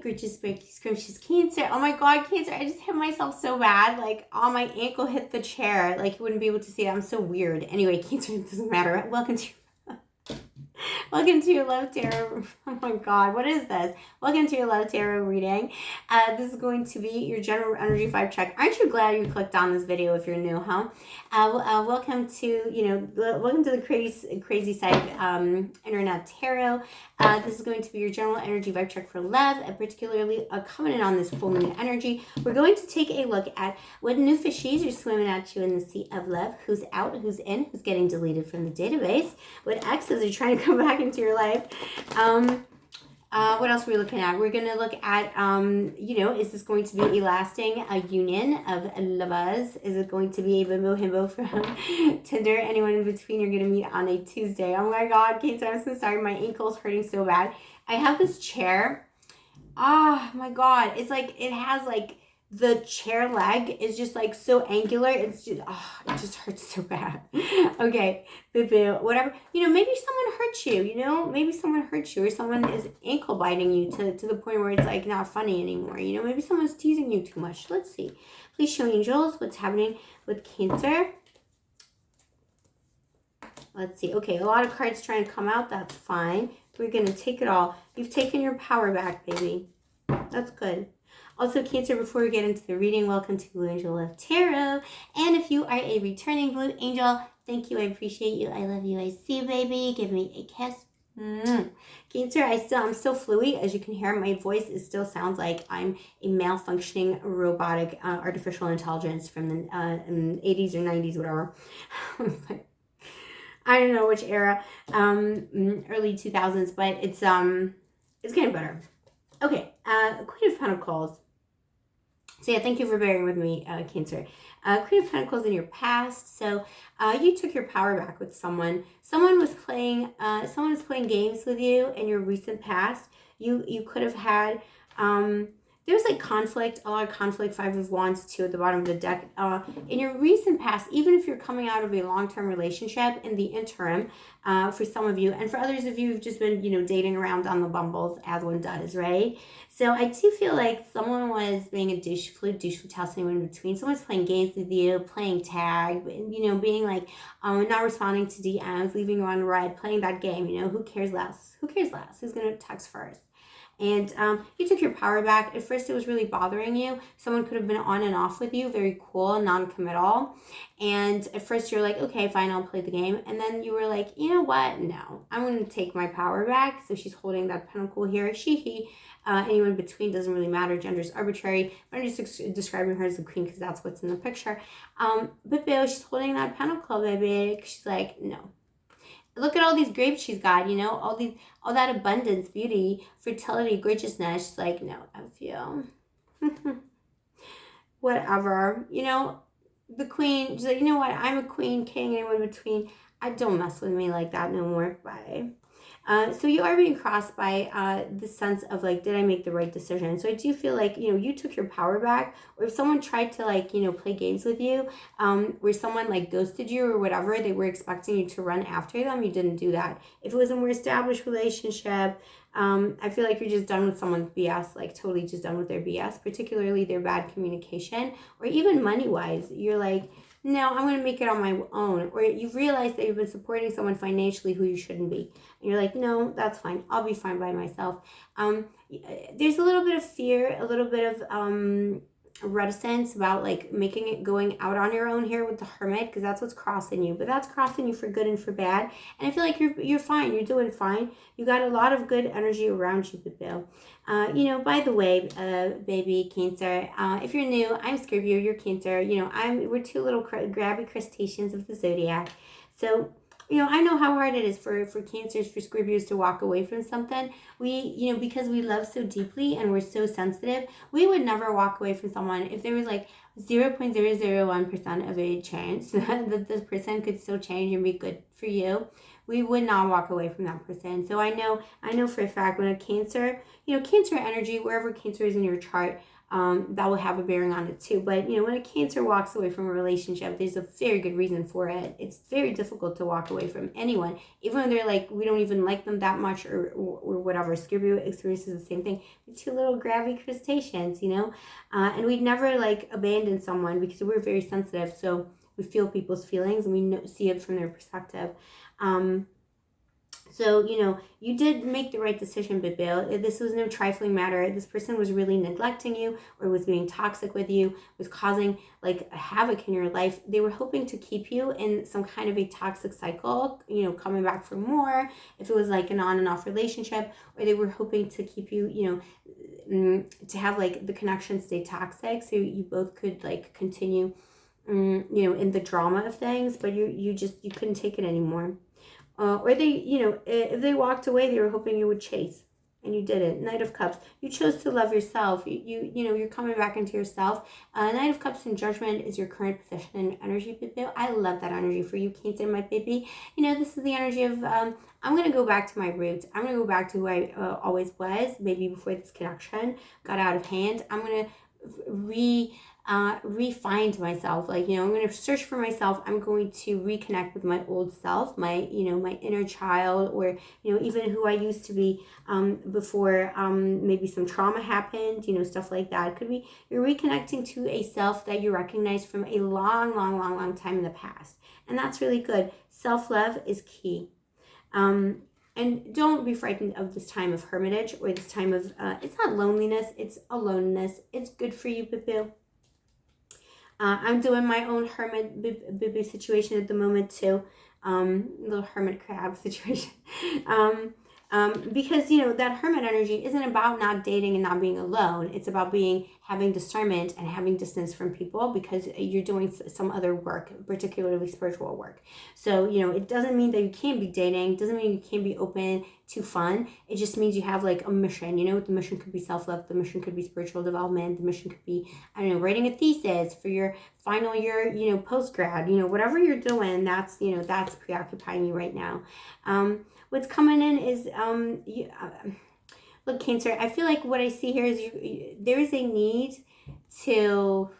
gorgeous, breaky, scrumptious Cancer. Oh my God, Cancer, I just hit myself so bad. Like, oh, my ankle hit the chair. Like, you wouldn't be able to see it. I'm so weird. Anyway, Cancer, it doesn't matter. Welcome to your Love Tarot. Oh my God, what is this? Welcome to your Love Tarot reading. This is going to be your general energy vibe check. Aren't you glad you clicked on this video if you're new, huh? Welcome to, welcome to the crazy side internet tarot. This is going to be your general energy vibe check for love, and particularly coming in on this full moon energy. We're going to take a look at what new fishies are swimming at you in the sea of love. Who's out, who's in, who's getting deleted from the database. What exes are trying to come back into your life. What else are we looking at? We're going to look at, is this going to be a lasting union of lovers? Is it going to be a bimbo himbo from Tinder? Anyone in between you're going to meet on a Tuesday. Oh my God, Cancer, I'm so sorry. My ankle's hurting so bad. I have this chair. Oh my God. It's like, it has like, the chair leg is just like so angular. It's just, it just hurts so bad. Okay, boo-boo, whatever. Maybe someone hurt you, maybe someone hurt you, or someone is ankle biting you to the point where it's like not funny anymore. Maybe someone's teasing you too much. Let's see. Please show angels what's happening with Cancer. Let's see. Okay, a lot of cards trying to come out. That's fine. We're going to take it all. You've taken your power back, baby. That's good. Also, Cancer, before we get into the reading, welcome to Blue Angel Love Tarot. And if you are a returning Blue Angel, thank you. I appreciate you. I love you. I see you, baby. Give me a kiss. Cancer, I'm still fluey. As you can hear, my voice still sounds like I'm a malfunctioning robotic artificial intelligence from the 80s or 90s, whatever. I don't know which era, early 2000s, but it's getting better. Okay, Queen of Pentacles. So yeah, thank you for bearing with me, Cancer. Queen of Pentacles in your past. So you took your power back with someone. Someone was playing games with you in your recent past. You could have had there's like conflict, a lot of conflict. 5 of Wands, 2 at the bottom of the deck. In your recent past, even if you're coming out of a long-term relationship, in the interim, for some of you, and for others of you, you've just been, dating around on the bumbles, as one does, right? So I do feel like someone was being a douche, anyone in between. Someone's playing games with you, playing tag, being like, not responding to DMs, leaving you on red, playing that game, who cares less? Who cares less? Who's going to text first? And you took your power back. At first, it was really bothering you. Someone could have been on and off with you, very cool, non-committal. And at first, you're like, okay, fine, I'll play the game. And then you were like, you know what? No, I'm going to take my power back. So she's holding that pentacle here. She, he, anyone in between, doesn't really matter. Gender is arbitrary. But I'm just describing her as the queen because that's what's in the picture. But Bill, she's holding that pentacle, baby. She's like, no. Look at all these grapes she's got, all that abundance, beauty, fertility, gorgeousness. She's like, no, I feel whatever. The queen, she's like, you know what? I'm a queen, king, anyone in between. I don't mess with me like that no more. Bye. So you are being crossed by the sense of like, did I make the right decision? So I do feel like, you took your power back, or if someone tried to like, play games with you, where someone like ghosted you or whatever, they were expecting you to run after them, you didn't do that. If it was a more established relationship, I feel like you're just done with someone's BS, like totally just done with their BS, particularly their bad communication, or even money-wise. You're like, no, I'm going to make it on my own. Or you've realized that you've been supporting someone financially who you shouldn't be. And you're like, no, that's fine. I'll be fine by myself. There's a little bit of fear, a little bit of reticence about like going out on your own here with the Hermit, because that's what's crossing you. But that's crossing you for good and for bad. And I feel like you're fine. You're doing fine. You got a lot of good energy around you, Bill. By the way, baby Cancer, if you're new, I'm Scorpio, you're Cancer. We're two little grabby crustaceans of the zodiac. So, I know how hard it is for Cancers, for Scorpios to walk away from something. We, because we love so deeply and we're so sensitive, we would never walk away from someone if there was like 0.001% of a chance that this person could still change and be good for you. We would not walk away from that person. So I know for a fact when a Cancer, Cancer energy, wherever Cancer is in your chart, that will have a bearing on it too. But when a Cancer walks away from a relationship, there's a very good reason for it. It's very difficult to walk away from anyone, even when they're like, we don't even like them that much, or whatever. Scorpio experiences the same thing. We're two little grabby crustaceans, and we'd never like abandon someone because we're very sensitive. So we feel people's feelings and we see it from their perspective. So, you did make the right decision, Bibil. This was no trifling matter. This person was really neglecting you, or was being toxic with you, was causing like havoc in your life. They were hoping to keep you in some kind of a toxic cycle, coming back for more, if it was like an on and off relationship, or they were hoping to keep you, to have like the connection stay toxic, so you both could like continue, in the drama of things, but you couldn't take it anymore. Or they, if they walked away, they were hoping you would chase, and you didn't. Knight of Cups, you chose to love yourself. You're coming back into yourself. Knight of Cups and Judgment is your current position and energy, baby. I love that energy for you, Cancer, my baby. This is the energy of, I'm going to go back to my roots. I'm going to go back to who I always was, maybe before this connection got out of hand. I'm going to refined myself. I'm going to search for myself. I'm going to reconnect with my old self, my my inner child, or even who I used to be before maybe some trauma happened, stuff like that. It could be you're reconnecting to a self that you recognize from a long time in the past, and that's really good. Self-love is key. And don't be frightened of this time of hermitage, or this time of it's not loneliness, it's aloneness. It's good for you, Bibil. I'm doing my own hermit baby situation at the moment too. Little hermit crab situation. Because that hermit energy isn't about not dating and not being alone. It's about having discernment and having distance from people, because you're doing some other work, particularly spiritual work. So it doesn't mean that you can't be dating, doesn't mean you can't be open to fun. It just means you have like a mission. The mission could be self-love, the mission could be spiritual development, the mission could be, I don't know, writing a thesis for your final year, post-grad, whatever you're doing, that's that's preoccupying you right now. What's coming in is look, Cancer, I feel like what I see here is there is a need to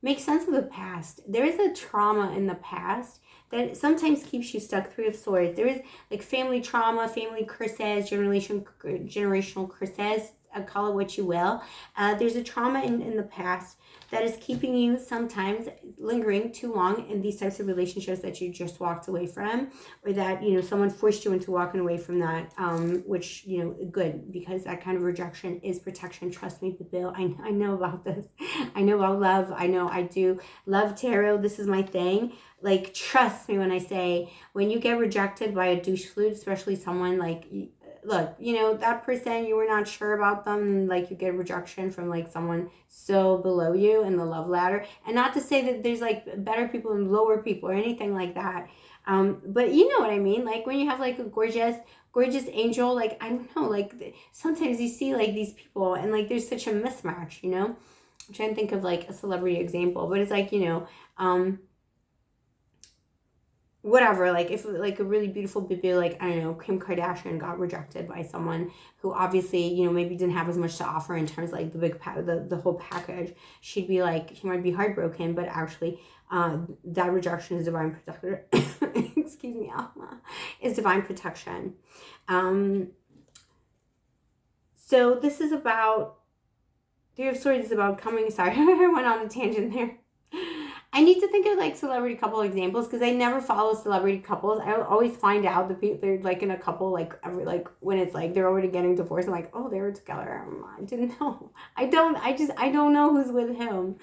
make sense of the past. There is a trauma in the past that sometimes keeps you stuck. Three of Swords. There is like family trauma, family curses, generational curses. Call it what you will. There's a trauma in the past that is keeping you sometimes lingering too long in these types of relationships that you just walked away from, or that someone forced you into walking away from that, which good, because that kind of rejection is protection. Trust me, Bill. I know about this. I know about love. I know I do love tarot. This is my thing. Like, trust me when I say, when you get rejected by a douche flute, especially someone like, look, that person, you were not sure about them, like you get rejection from like someone so below you in the love ladder. And not to say that there's like better people and lower people or anything like that. But you know what I mean? Like when you have like a gorgeous angel, like, I don't know, like sometimes you see like these people and like there's such a mismatch, I'm trying to think of like a celebrity example, but it's like, whatever, like if like a really beautiful baby, like, I don't know, Kim Kardashian got rejected by someone who obviously, maybe didn't have as much to offer in terms of like the big the whole package, she'd be like, she might be heartbroken, but actually that rejection is divine protection. Excuse me, Alma, is divine protection. So this is about, Three of Swords is about coming, sorry, I went on a tangent there. I need to think of like celebrity couple examples, because I never follow celebrity couples. I always find out that they're like in a couple like when it's like they're already getting divorced. I'm like, oh, they were together. I didn't know. I don't know who's with whom,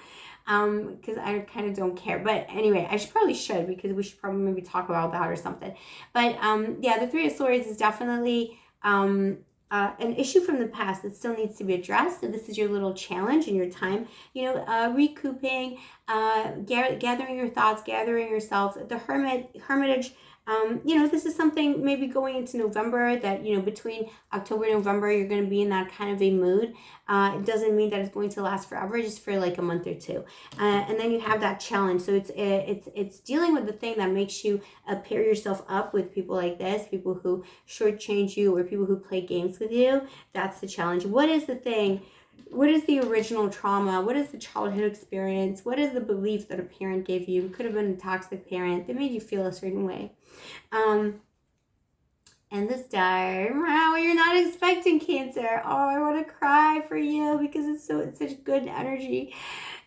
because I kind of don't care. But anyway, I probably should, because we should probably maybe talk about that or something. But yeah, the Three of Swords is definitely an issue from the past that still needs to be addressed. So this is your little challenge in your time, recouping, gathering your thoughts, gathering yourself. The hermitage, this is something maybe going into November that, between October and November, you're going to be in that kind of a mood. It doesn't mean that it's going to last forever, just for like a month or two. And then you have that challenge. So it's dealing with the thing that makes you pair yourself up with people like this, people who shortchange you or people who play games with you. That's the challenge. What is the thing What is the original trauma? What is the childhood experience? What is the belief that a parent gave you? It could have been a toxic parent that made you feel a certain way. And the star, wow, you're not expecting Cancer. Oh, I want to cry for you because it's such good energy.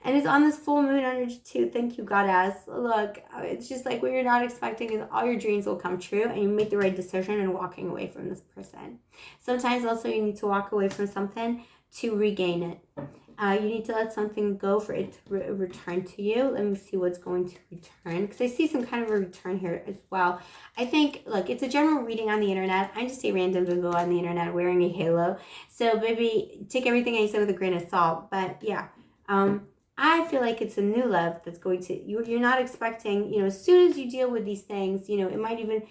And it's on this full moon energy too. Thank you, Goddess. Look, it's just like what you're not expecting is all your dreams will come true and you make the right decision in walking away from this person. Sometimes also you need to walk away from something to regain it. You need to let something go for it to return to you. Let me see what's going to return, because I see some kind of a return here as well. I think, look, it's a general reading on the internet. I just say random bimbo on the internet wearing a halo. So baby, take everything I say with a grain of salt. But yeah, I feel like it's a new love that's going to, you're not expecting, as soon as you deal with these things, it might even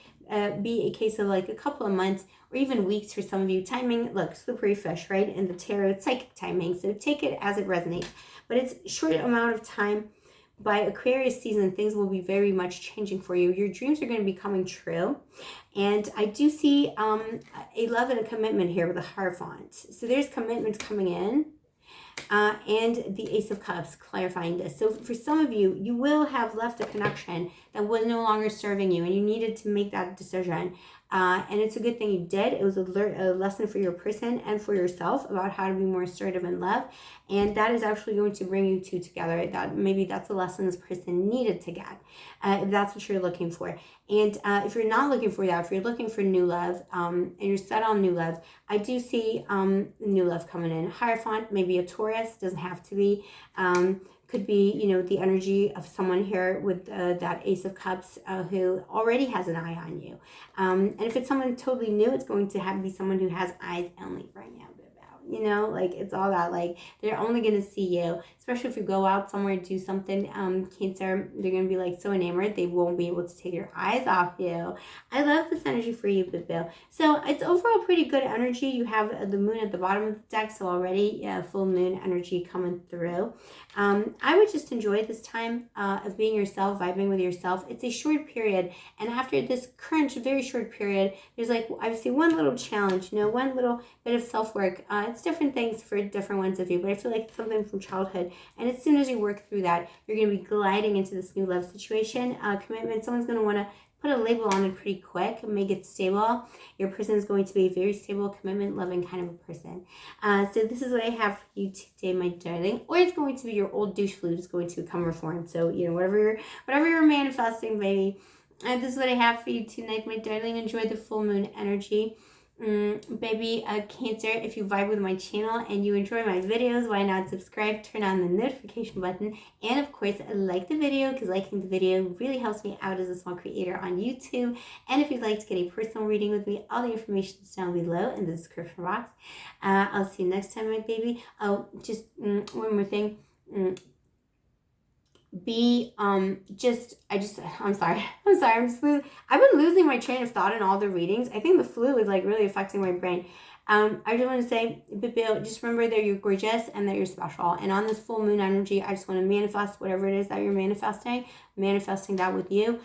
be a case of like a couple of months or even weeks for some of you. Timing, look, slippery fish, right? And the tarot, it's psychic timing. So take it as it resonates. But it's a short amount of time. By Aquarius season, things will be very much changing for you. Your dreams are going to be coming true. And I do see a love and a commitment here with a Hierophant. So there's commitments coming in. And the Ace of Cups, clarifying this. So for some of you, you will have left a connection that was no longer serving you and you needed to make that decision. And it's a good thing you did. It was a lesson for your person and for yourself about how to be more assertive in love. And that is actually going to bring you two together. That maybe that's a lesson this person needed to get, if that's what you're looking for. And if you're not looking for that, if you're looking for new love, and you're set on new love, I do see new love coming in. Hierophant, maybe a Taurus, doesn't have to be. Could be, the energy of someone here with that Ace of Cups who already has an eye on you. And if it's someone totally new, it's going to be someone who has eyes only right now. Like it's all that, like they're only going to see you, especially if you go out somewhere, do something, Cancer, they're going to be like so enamored, they won't be able to take their eyes off you. I love this energy for you, Bill. So it's overall pretty good energy. You have the moon at the bottom of the deck, so already full moon energy coming through. I would just enjoy this time of being yourself, vibing with yourself. It's a short period, and after this current very short period, there's like, I would say one little challenge, one little bit of self-work. It's different things for different ones of you, but I feel like it's something from childhood. And as soon as you work through that, you're going to be gliding into this new love situation. Commitment, someone's going to want to put a label on it pretty quick and make it stable. Your person is going to be a very stable, commitment, loving kind of a person. So this is what I have for you today, my darling. Or it's going to be your old douche flute is going to become reformed. So, whatever you're manifesting, baby. This is what I have for you tonight, my darling. Enjoy the full moon energy. Baby, Cancer, if you vibe with my channel and you enjoy my videos, why not subscribe, turn on the notification button, and of course like the video, because liking the video really helps me out as a small creator on YouTube. And if you'd like to get a personal reading with me, all the information is down below in the description box. I'll see you next time, my baby. Oh, just one more thing. I'm sorry. I've been losing my train of thought in all the readings. I think the flu is like really affecting my brain. I just want to say, Bill, just remember that you're gorgeous and that you're special. And on this full moon energy, I just want to manifest whatever it is that you're manifesting that with you.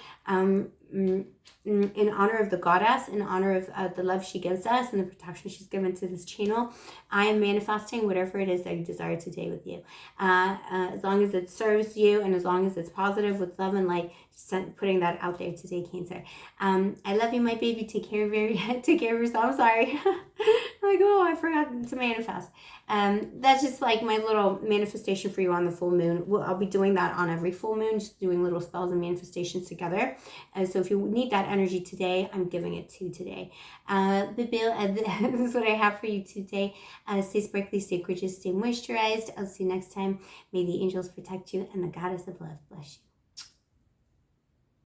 In honor of the goddess, in honor of the love she gives us and the protection she's given to this channel, I am manifesting whatever it is that you desire today with you. As long as it serves you and as long as it's positive with love and light, just putting that out there today, Cancer. I love you, my baby. Take care of yourself. I'm sorry. Like, oh, I forgot to manifest. That's just like my little manifestation for you on the full moon. I'll be doing that on every full moon, just doing little spells and manifestations together. So if you need that energy today, I'm giving it to you today. Bill, this is what I have for you today. Stay sparkly, stay gorgeous, stay moisturized. I'll see you next time. May the angels protect you and the goddess of love bless you.